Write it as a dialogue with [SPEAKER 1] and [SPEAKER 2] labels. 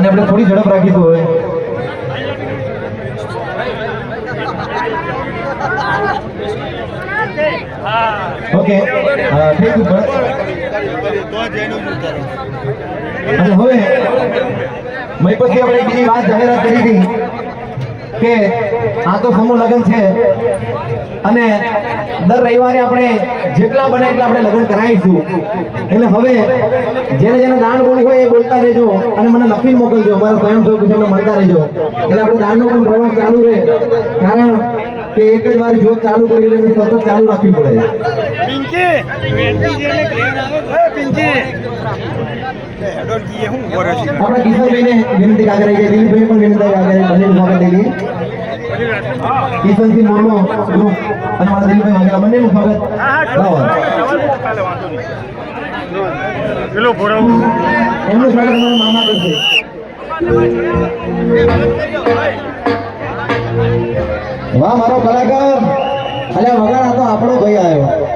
[SPEAKER 1] આપણે થોડી ઝડપ રાખીશું હવે. Okay thank you. અને હવે મેં પછી આપણે બીજી વાત જાહેરાત કરી હતી કે આ તો સમૂહ લગ્ન છે અને દર રવિવારે આપણે જેટલા બને એટલા આપણે લગ્ન કરાવીશું. એટલે હવે જેને જેને દાન બોલવું હોય એ બોલતા રહેજો અને મને લખીને મોકલજો. અમારા સ્વયંસેવક છે મળતા રહેજો. એટલે આપણે દાનનો પણ પ્રવાસ ચાલુ રહે, કારણ કે એક જ વાર જોત ચાલુ કરી એટલે સતત ચાલુ રાખવી પડે. આપણા કિશનભાઈને વિનંતી આગળ આવી જાય, દિલીપભાઈ પણ વિનંતી આગળ બંને સ્વાગત લઈ લઈએ. કિશનસિંહ મોરનો ગ્રુપ અને મારા દિલીપભાઈ વાઘેલા બંનેનું સ્વાગત. એમનું સ્વાગત અમારા મામા કરશે. વાહ મારો કલાકાર. અલ્યા વગાડ, આ તો આપણો ભાઈ આવ્યો.